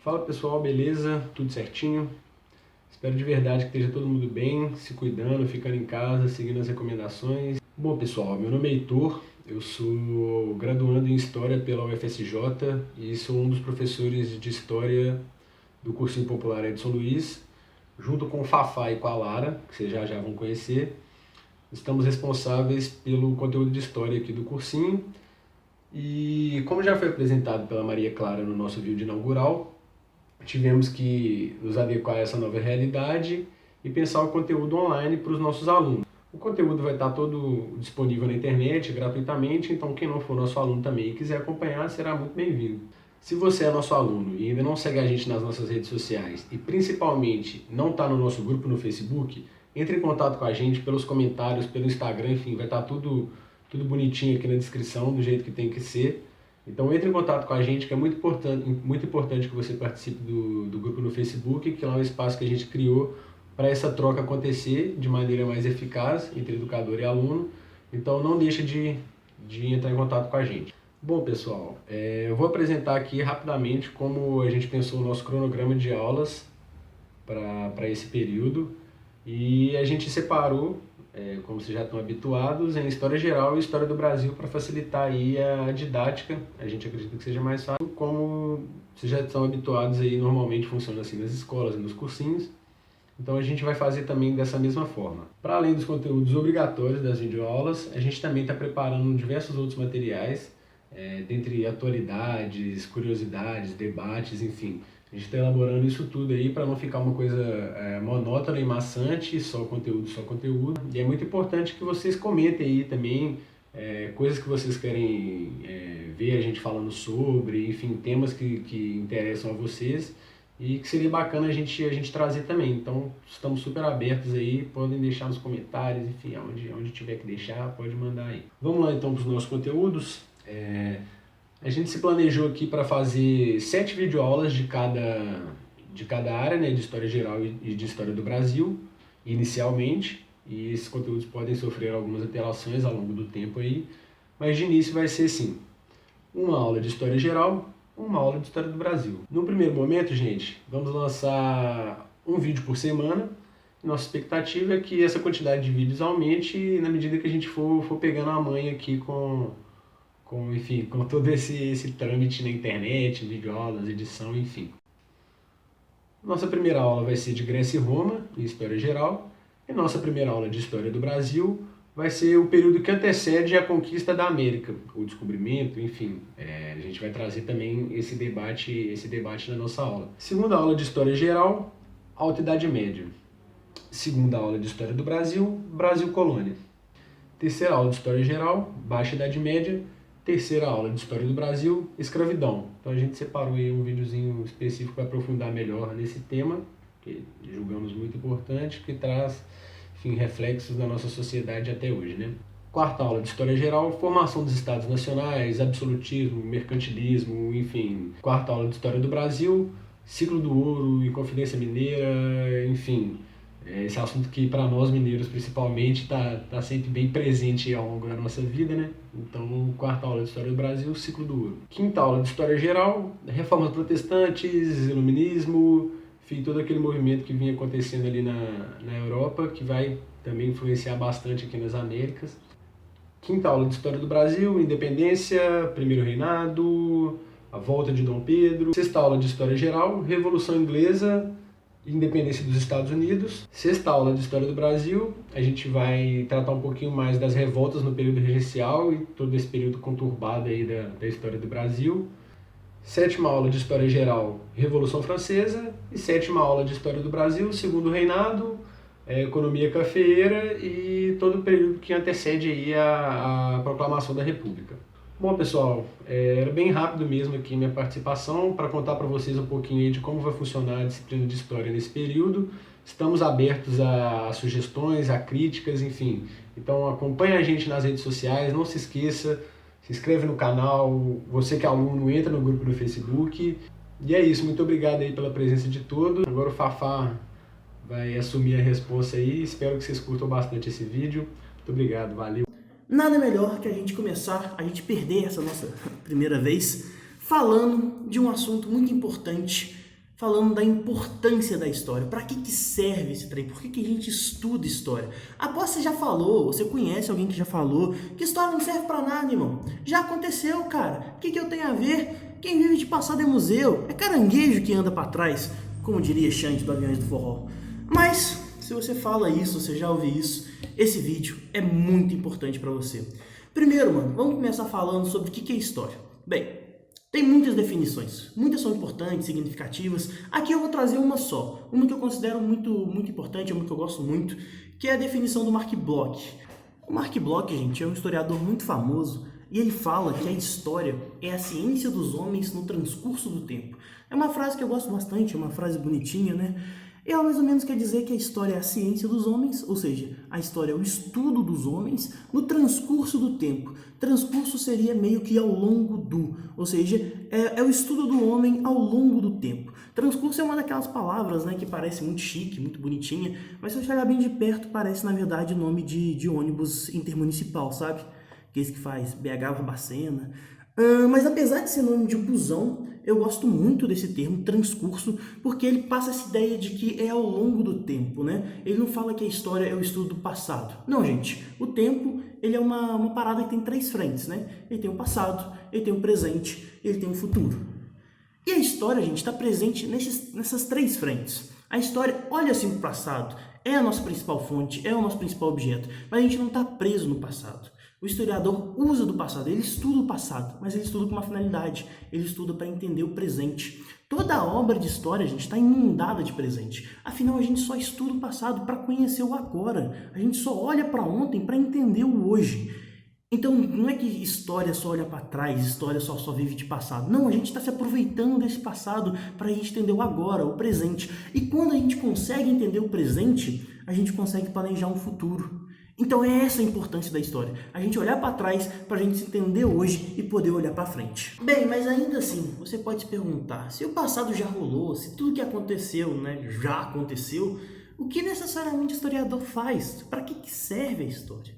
Fala pessoal, beleza? Tudo certinho? Espero de verdade que esteja todo mundo bem, se cuidando, ficando em casa, seguindo as recomendações. Bom pessoal, meu nome é Heitor, eu sou graduando em História pela UFSJ e sou um dos professores de História do Cursinho Popular Edson Luiz, junto com o Fafá e com a Lara, que vocês já vão conhecer. Estamos responsáveis pelo conteúdo de História aqui do cursinho e como já foi apresentado pela Maria Clara no nosso vídeo inaugural, tivemos que nos adequar a essa nova realidade e pensar o conteúdo online para os nossos alunos. O conteúdo vai estar todo disponível na internet, gratuitamente, então quem não for nosso aluno também e quiser acompanhar, será muito bem-vindo. Se você é nosso aluno e ainda não segue a gente nas nossas redes sociais e principalmente não está no nosso grupo no Facebook, entre em contato com a gente pelos comentários, pelo Instagram, enfim, vai estar tudo bonitinho aqui na descrição, do jeito que tem que ser. Então entre em contato com a gente, que é muito importante que você participe do grupo no Facebook, que lá é um espaço que a gente criou para essa troca acontecer de maneira mais eficaz entre educador e aluno. Então não deixa de entrar em contato com a gente. Bom pessoal, eu vou apresentar aqui rapidamente como a gente pensou o nosso cronograma de aulas para esse período. E a gente separou, como vocês já estão habituados, em História Geral e História do Brasil para facilitar aí a didática. A gente acredita que seja mais fácil, como vocês já estão habituados aí, normalmente funciona assim nas escolas e nos cursinhos. Então a gente vai fazer também dessa mesma forma. Para além dos conteúdos obrigatórios das videoaulas, a gente também está preparando diversos outros materiais, dentre atualidades, curiosidades, debates, enfim. A gente está elaborando isso tudo aí para não ficar uma coisa monótona e maçante, só conteúdo. E é muito importante que vocês comentem aí também coisas que vocês querem ver a gente falando sobre, enfim, temas que interessam a vocês e que seria bacana a gente trazer também. Então estamos super abertos aí, podem deixar nos comentários, enfim, onde tiver que deixar, pode mandar aí. Vamos lá então para os nossos conteúdos. A gente se planejou aqui para fazer 7 videoaulas de cada área, né, de História Geral e de História do Brasil, inicialmente, e esses conteúdos podem sofrer algumas alterações ao longo do tempo aí, mas de início vai ser sim, uma aula de História Geral, uma aula de História do Brasil. No primeiro momento, gente, vamos lançar um vídeo por semana. Nossa expectativa é que essa quantidade de vídeos aumente na medida que a gente for pegando a manha aqui com todo esse trâmite na internet, videoaulas, edição, enfim. Nossa primeira aula vai ser de Grécia e Roma, e História Geral, e nossa primeira aula de História do Brasil vai ser o período que antecede a conquista da América, o descobrimento, enfim. A gente vai trazer também esse debate na nossa aula. Segunda aula de História Geral, Alta Idade Média. Segunda aula de História do Brasil, Brasil Colônia. Terceira aula de História Geral, Baixa Idade Média. Terceira aula de História do Brasil, Escravidão. Então a gente separou aí um videozinho específico para aprofundar melhor nesse tema, que julgamos muito importante, que traz, enfim, reflexos da nossa sociedade até hoje, né? Quarta aula de História Geral, Formação dos Estados Nacionais, Absolutismo, Mercantilismo, enfim. Quarta aula de História do Brasil, Ciclo do Ouro, Inconfidência Mineira, enfim. Esse assunto que para nós mineiros principalmente está sempre bem presente ao longo da nossa vida, né? Então, quarta aula de História do Brasil, Ciclo do Ouro. Quinta aula de História Geral, Reformas Protestantes, Iluminismo, enfim, todo aquele movimento que vinha acontecendo ali na Europa, que vai também influenciar bastante aqui nas Américas. Quinta aula de História do Brasil, Independência, Primeiro Reinado, a volta de Dom Pedro. Sexta aula de História Geral, Revolução Inglesa, Independência dos Estados Unidos. Sexta aula de História do Brasil, a gente vai tratar um pouquinho mais das revoltas no período regencial e todo esse período conturbado aí da história do Brasil. Sétima aula de História Geral, Revolução Francesa. E sétima aula de História do Brasil, Segundo Reinado, Economia Cafeeira e todo o período que antecede aí a proclamação da República. Bom pessoal, era bem rápido mesmo aqui minha participação para contar para vocês um pouquinho aí de como vai funcionar a disciplina de História nesse período. Estamos abertos a sugestões, a críticas, enfim. Então acompanhe a gente nas redes sociais, não se esqueça, se inscreve no canal, você que é aluno entra no grupo do Facebook. E é isso, muito obrigado aí pela presença de todos. Agora o Fafá vai assumir a responsa aí, espero que vocês curtam bastante esse vídeo. Muito obrigado, valeu! Nada melhor que a gente começar, a gente perder essa nossa primeira vez, falando de um assunto muito importante falando da importância da história. Para que serve esse trem? Por que a gente estuda história? Após você já falou, você conhece alguém que já falou, que história não serve para nada, irmão. Já aconteceu, cara. O que eu tenho a ver? Quem vive de passado é museu. É caranguejo que anda para trás, como diria Xande do Aviões do Forró. Mas, se você fala isso, você já ouviu isso, esse vídeo é muito importante para você. Primeiro, mano, vamos começar falando sobre o que é história. Bem, tem muitas definições, muitas são importantes, significativas. Aqui eu vou trazer uma só, uma que eu considero muito importante, uma que eu gosto muito, que é a definição do Mark Bloch. O Mark Bloch, gente, é um historiador muito famoso e ele fala que a história é a ciência dos homens no transcurso do tempo. É uma frase que eu gosto bastante, é uma frase bonitinha, né? Ela mais ou menos quer dizer que a história é a ciência dos homens, ou seja, a história é o estudo dos homens no transcurso do tempo. Transcurso seria meio que ao longo do, ou seja, é o estudo do homem ao longo do tempo. Transcurso é uma daquelas palavras, né, que parece muito chique, muito bonitinha, mas se eu olhar bem de perto parece na verdade nome de ônibus intermunicipal, sabe? Que é esse que faz BH Barbacena. Mas apesar de ser nome de busão, eu gosto muito desse termo, transcurso, porque ele passa essa ideia de que é ao longo do tempo, né? Ele não fala que a história é o estudo do passado. Não, gente. O tempo, ele é uma parada que tem três frentes, né? Ele tem o passado, ele tem o presente, ele tem o futuro. E a história, gente, está presente nessas três frentes. A história olha assim para o passado, é a nossa principal fonte, é o nosso principal objeto, mas a gente não está preso no passado. O historiador usa do passado, ele estuda o passado, mas ele estuda com uma finalidade, ele estuda para entender o presente. Toda a obra de história, gente, está inundada de presente. Afinal, a gente só estuda o passado para conhecer o agora. A gente só olha para ontem para entender o hoje. Então, não é que história só olha para trás, história só vive de passado. Não, a gente está se aproveitando desse passado para a gente entender o agora, o presente. E quando a gente consegue entender o presente, a gente consegue planejar um futuro. Então é essa a importância da história, a gente olhar para trás para a gente se entender hoje e poder olhar para frente. Bem, mas ainda assim, você pode se perguntar, se o passado já rolou, se tudo que aconteceu, né, já aconteceu, o que necessariamente o historiador faz? Para que serve a história?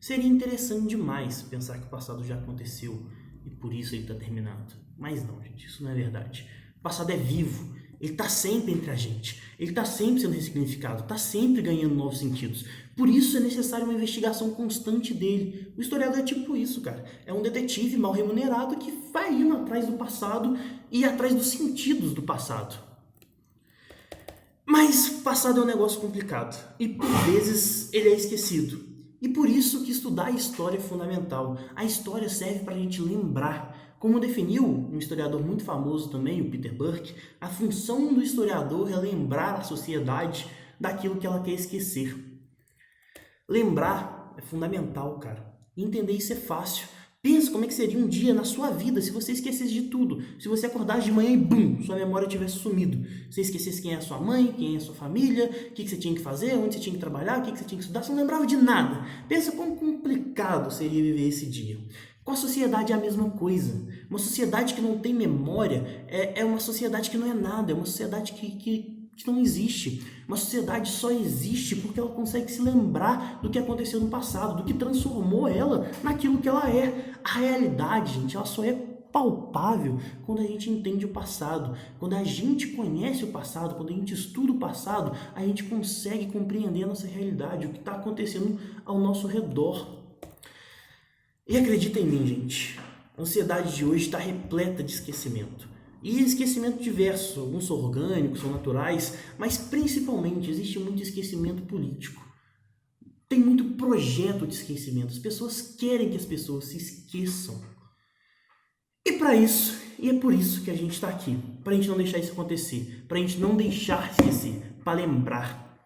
Seria interessante demais pensar que o passado já aconteceu e por isso ele está terminado. Mas não, gente, isso não é verdade. O passado é vivo. Ele está sempre entre a gente, ele está sempre sendo ressignificado, está sempre ganhando novos sentidos. Por isso é necessária uma investigação constante dele. O historiador é tipo isso, cara. É um detetive mal remunerado que vai indo atrás do passado e atrás dos sentidos do passado. Mas o passado é um negócio complicado e por vezes ele é esquecido. E por isso que estudar a história é fundamental. A história serve para a gente lembrar. Como definiu um historiador muito famoso também, o Peter Burke, a função do historiador é lembrar a sociedade daquilo que ela quer esquecer. Lembrar é fundamental, cara. Entender isso é fácil. Pensa como é que seria um dia na sua vida se você esquecesse de tudo. Se você acordasse de manhã e bum, sua memória tivesse sumido. Você esquecesse quem é a sua mãe, quem é a sua família, o que você tinha que fazer, onde você tinha que trabalhar, o que você tinha que estudar. Você não lembrava de nada. Pensa quão complicado seria viver esse dia. Com a sociedade é a mesma coisa. Uma sociedade que não tem memória é uma sociedade que não é nada, é uma sociedade que não existe. Uma sociedade só existe porque ela consegue se lembrar do que aconteceu no passado, do que transformou ela naquilo que ela é. A realidade, gente, ela só é palpável quando a gente entende o passado. Quando a gente conhece o passado, quando a gente estuda o passado, a gente consegue compreender a nossa realidade, o que está acontecendo ao nosso redor. E acredita em mim, gente, a ansiedade de hoje está repleta de esquecimento. E esquecimento diverso, alguns são orgânicos, são naturais, mas principalmente existe muito esquecimento político. Tem muito projeto de esquecimento, as pessoas querem que as pessoas se esqueçam. E para isso, e é por isso que a gente está aqui, para a gente não deixar isso acontecer, para a gente não deixar esquecer, para lembrar.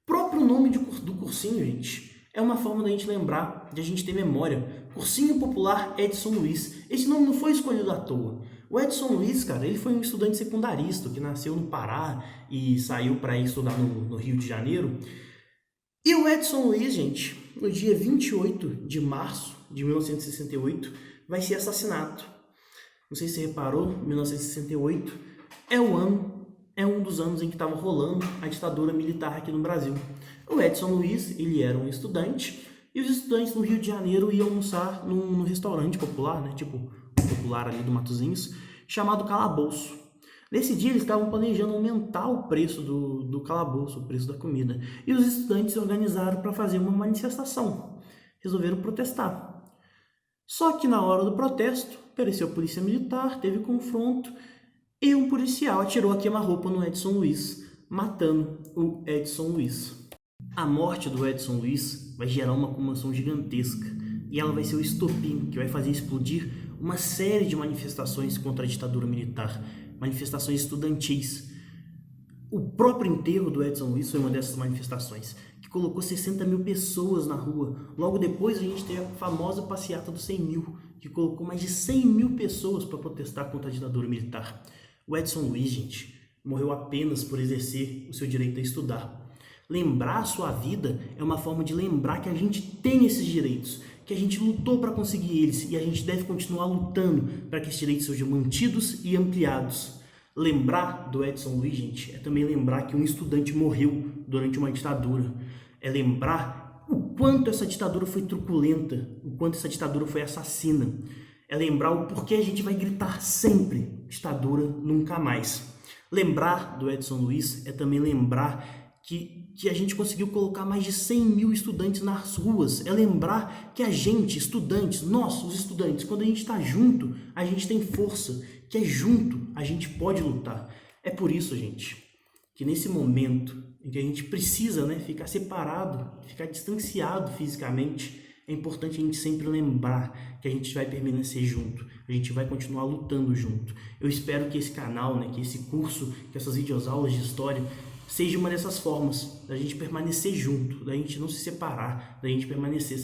O próprio nome do cursinho, gente, é uma forma da gente lembrar, de a gente ter memória. Cursinho Popular Edson Luiz. Esse nome não foi escolhido à toa. O Edson Luiz, cara, ele foi um estudante secundarista que nasceu no Pará e saiu para ir estudar no Rio de Janeiro. E o Edson Luiz, gente, no dia 28 de março de 1968, vai ser assassinado. Não sei se você reparou, 1968 é um dos anos em que estava rolando a ditadura militar aqui no Brasil. O Edson Luiz, ele era um estudante, e os estudantes no Rio de Janeiro iam almoçar num restaurante popular, né, tipo popular ali do Matozinhos, chamado Calabouço. Nesse dia eles estavam planejando aumentar o preço do calabouço, o preço da comida. E os estudantes se organizaram para fazer uma manifestação. Resolveram protestar. Só que na hora do protesto, apareceu a polícia militar, teve confronto e um policial atirou a queima-roupa no Edson Luiz, matando o Edson Luiz. A morte do Edson Luiz vai gerar uma comoção gigantesca e ela vai ser o estopim que vai fazer explodir uma série de manifestações contra a ditadura militar, manifestações estudantis. O próprio enterro do Edson Luiz foi uma dessas manifestações, que colocou 60 mil pessoas na rua. Logo depois a gente teve a famosa passeata dos 100 mil, que colocou mais de 100 mil pessoas para protestar contra a ditadura militar. O Edson Luiz, gente, morreu apenas por exercer o seu direito a estudar. Lembrar a sua vida é uma forma de lembrar que a gente tem esses direitos, que a gente lutou para conseguir eles e a gente deve continuar lutando para que esses direitos sejam mantidos e ampliados. Lembrar do Edson Luiz, gente, é também lembrar que um estudante morreu durante uma ditadura. É lembrar o quanto essa ditadura foi truculenta, o quanto essa ditadura foi assassina. É lembrar o porquê a gente vai gritar sempre, ditadura nunca mais. Lembrar do Edson Luiz é também lembrar que a gente conseguiu colocar mais de 100 mil estudantes nas ruas. É lembrar que a gente, estudantes, nós, os estudantes, quando a gente está junto, a gente tem força, que é junto, a gente pode lutar. É por isso, gente, que nesse momento em que a gente precisa, ficar separado, ficar distanciado fisicamente, é importante a gente sempre lembrar que a gente vai permanecer junto, a gente vai continuar lutando junto. Eu espero que esse canal, que esse curso, que essas videoaulas de história seja uma dessas formas da gente permanecer junto, da gente não se separar, da gente permanecer,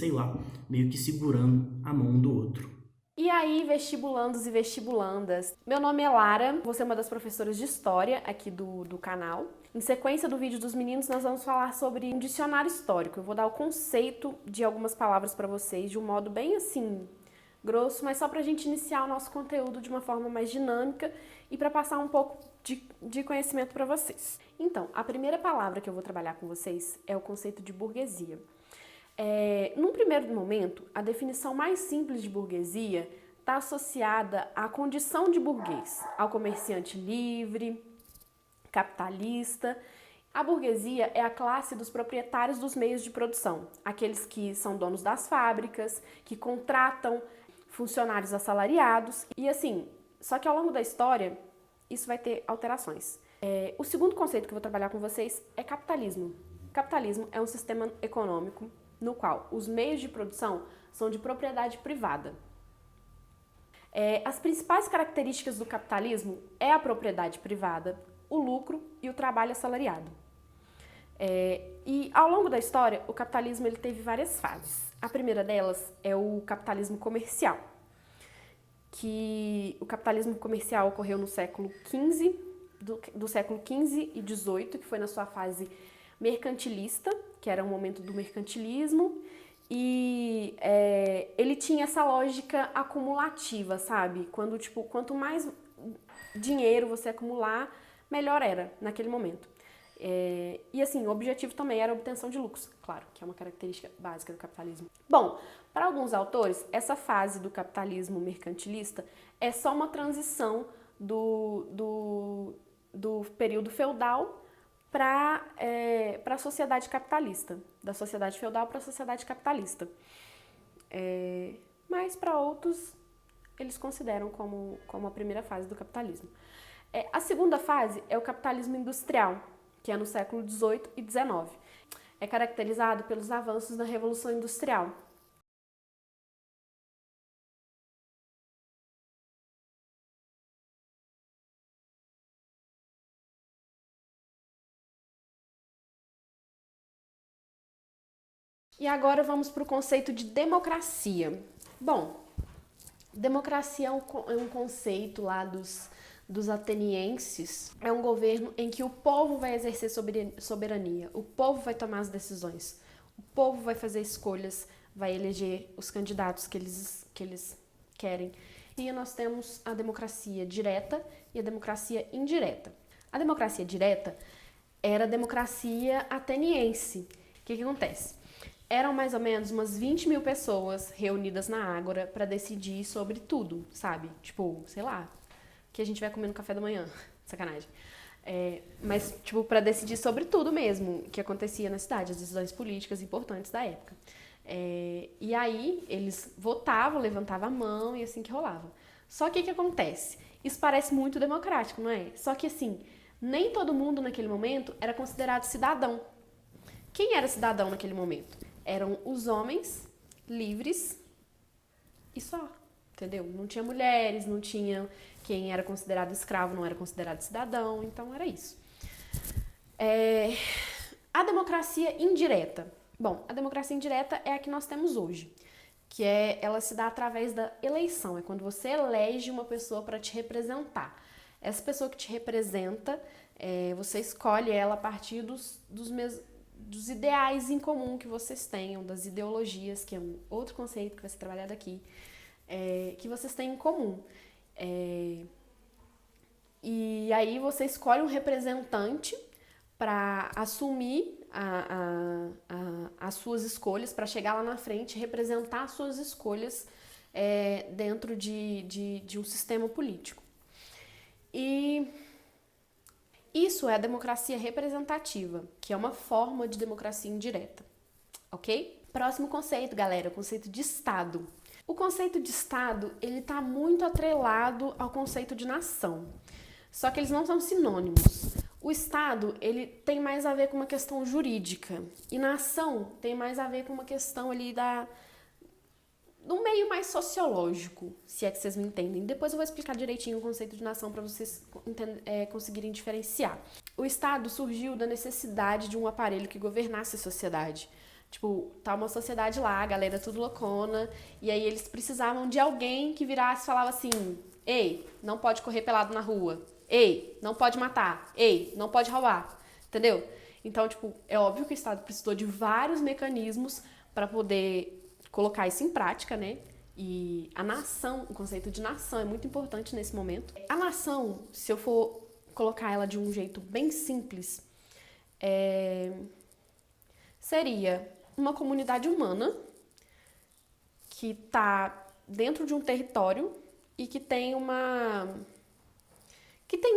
meio que segurando a mão um do outro. E aí, vestibulandos e vestibulandas, meu nome é Lara, vou ser uma das professoras de História aqui do canal. Em sequência do vídeo dos meninos, nós vamos falar sobre um dicionário histórico. Eu vou dar o conceito de algumas palavras para vocês de um modo bem assim, grosso, mas só para a gente iniciar o nosso conteúdo de uma forma mais dinâmica e para passar um pouco de conhecimento para vocês. Então, a primeira palavra que eu vou trabalhar com vocês é o conceito de burguesia. Num primeiro momento, a definição mais simples de burguesia está associada à condição de burguês, ao comerciante livre, capitalista. A burguesia é a classe dos proprietários dos meios de produção, aqueles que são donos das fábricas, que contratam funcionários assalariados e assim, só que ao longo da história isso vai ter alterações. O segundo conceito que eu vou trabalhar com vocês é capitalismo. Capitalismo é um sistema econômico no qual os meios de produção são de propriedade privada. As principais características do capitalismo é a propriedade privada, o lucro e o trabalho assalariado. E ao longo da história, o capitalismo ele teve várias fases. A primeira delas é o capitalismo comercial, que o capitalismo comercial ocorreu no século XV, do século XV e XVIII, que foi na sua fase mercantilista, que era o momento do mercantilismo, e ele tinha essa lógica acumulativa, sabe? Quanto mais dinheiro você acumular, melhor era naquele momento. E assim, o objetivo também era a obtenção de lucros, claro, que é uma característica básica do capitalismo. Bom, para alguns autores, essa fase do capitalismo mercantilista é só uma transição do período feudal para a sociedade capitalista, da sociedade feudal para a sociedade capitalista. Mas para outros, eles consideram como a primeira fase do capitalismo. A segunda fase é o capitalismo industrial, que é no século XVIII e XIX. É caracterizado pelos avanços na Revolução Industrial. E agora vamos para o conceito de democracia. Bom, democracia é um conceito lá dos atenienses. É um governo em que o povo vai exercer soberania, o povo vai tomar as decisões, o povo vai fazer escolhas, vai eleger os candidatos que eles querem. E nós temos a democracia direta e a democracia indireta. A democracia direta era a democracia ateniense. O que acontece? Eram mais ou menos umas 20 mil pessoas reunidas na Ágora para decidir sobre tudo, sabe? Tipo, sei lá, o que a gente vai comer no café da manhã. Sacanagem. Mas, tipo, pra decidir sobre tudo mesmo que acontecia na cidade, as decisões políticas importantes da época. E aí, eles votavam, levantavam a mão e assim que rolava. Só que o que acontece? Isso parece muito democrático, não é? Só que, assim, nem todo mundo naquele momento era considerado cidadão. Quem era cidadão naquele momento? Eram os homens livres e só, entendeu? Não tinha mulheres, não tinha quem era considerado escravo, não era considerado cidadão, então era isso. A democracia indireta. Bom, a democracia indireta é a que nós temos hoje, que ela se dá através da eleição, é quando você elege uma pessoa para te representar. Essa pessoa que te representa, você escolhe ela a partir dos ideais em comum que vocês tenham, das ideologias, que é um outro conceito que vai ser trabalhado aqui, que vocês têm em comum. E aí você escolhe um representante para assumir as suas escolhas, para chegar lá na frente e representar as suas escolhas dentro de um sistema político. E isso é a democracia representativa, que é uma forma de democracia indireta, ok? Próximo conceito, galera, o conceito de Estado. O conceito de Estado, ele está muito atrelado ao conceito de nação, só que eles não são sinônimos. O Estado, ele tem mais a ver com uma questão jurídica, e nação tem mais a ver com uma questão ali do meio mais sociológico, se é que vocês me entendem. Depois eu vou explicar direitinho o conceito de nação para vocês conseguirem diferenciar. O Estado surgiu da necessidade de um aparelho que governasse a sociedade. Tipo, tá uma sociedade lá, a galera tudo loucona, e aí eles precisavam de alguém que virasse e falava assim: ei, não pode correr pelado na rua. Ei, não pode matar. Ei, não pode roubar. Entendeu? Então, tipo, é óbvio que o Estado precisou de vários mecanismos para poder colocar isso em prática, né? E a nação, o conceito de nação é muito importante nesse momento. A nação, se eu for colocar ela de um jeito bem simples, seria uma comunidade humana que está dentro de um território e que tem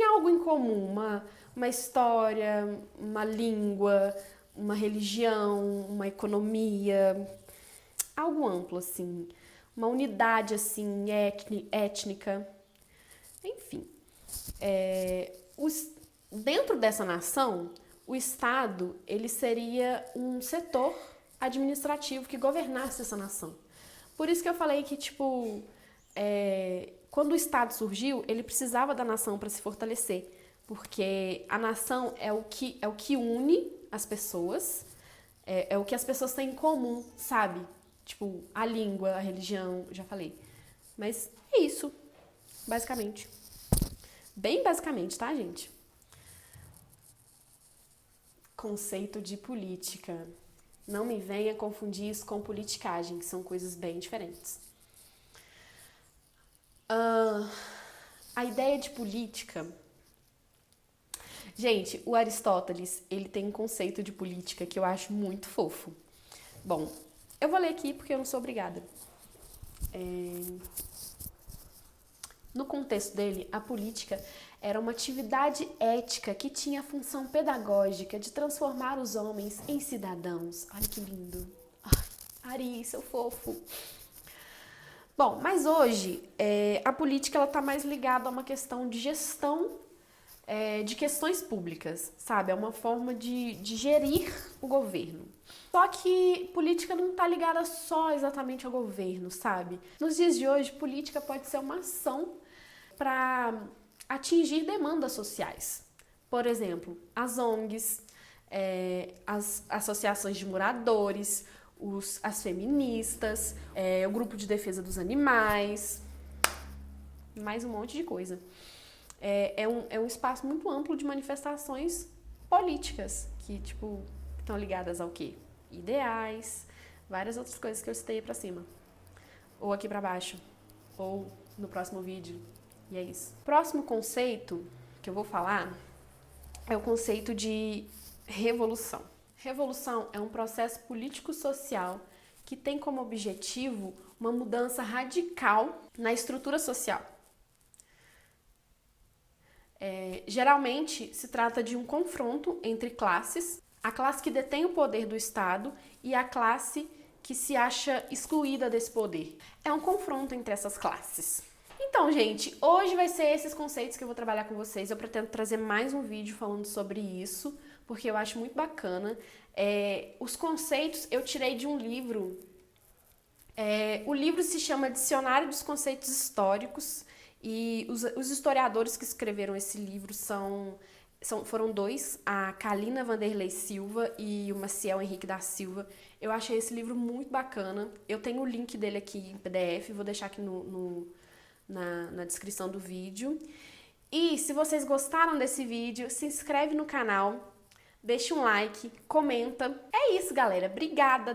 algo em comum, uma história, uma língua, uma religião, uma economia, algo amplo, assim, uma unidade, assim, étnica, enfim. Dentro dessa nação, o Estado, ele seria um setor administrativo que governasse essa nação. Por isso que eu falei que, tipo, quando o Estado surgiu, ele precisava da nação para se fortalecer, porque a nação é o que une as pessoas, é o que as pessoas têm em comum, sabe? Tipo, a língua, a religião, já falei. Mas é isso, basicamente. Bem basicamente, tá, gente? Conceito de política. Não me venha confundir isso com politicagem, que são coisas bem diferentes. A ideia de política... Gente, o Aristóteles, ele tem um conceito de política que eu acho muito fofo. Bom, eu vou ler aqui porque eu não sou obrigada. No contexto dele, a política era uma atividade ética que tinha a função pedagógica de transformar os homens em cidadãos. Olha que lindo. Ai, Ari, seu fofo. Bom, mas hoje a política ela tá mais ligada a uma questão de gestão de questões públicas, sabe? É uma forma de gerir o governo. Só que política não tá ligada só exatamente ao governo, sabe? Nos dias de hoje, política pode ser uma ação para atingir demandas sociais. Por exemplo, as ONGs, as associações de moradores, as feministas, o grupo de defesa dos animais, mais um monte de coisa. É um espaço muito amplo de manifestações políticas que, tipo, estão ligadas ao quê? Ideais, várias outras coisas que eu citei pra cima. Ou aqui pra baixo. Ou no próximo vídeo. E é isso. Próximo conceito que eu vou falar é o conceito de revolução. Revolução é um processo político-social que tem como objetivo uma mudança radical na estrutura social. Geralmente se trata de um confronto entre classes, a classe que detém o poder do Estado e a classe que se acha excluída desse poder. É um confronto entre essas classes. Então, gente, hoje vai ser esses conceitos que eu vou trabalhar com vocês. Eu pretendo trazer mais um vídeo falando sobre isso, porque eu acho muito bacana. Os conceitos eu tirei de um livro. O livro se chama Dicionário dos Conceitos Históricos e os historiadores que escreveram esse livro foram dois, a Kalina Vanderlei Silva e o Maciel Henrique da Silva. Eu achei esse livro muito bacana. Eu tenho o link dele aqui em PDF, vou deixar aqui na descrição do vídeo. E se vocês gostaram desse vídeo, se inscreve no canal, deixa um like, comenta. É isso, galera. Obrigada!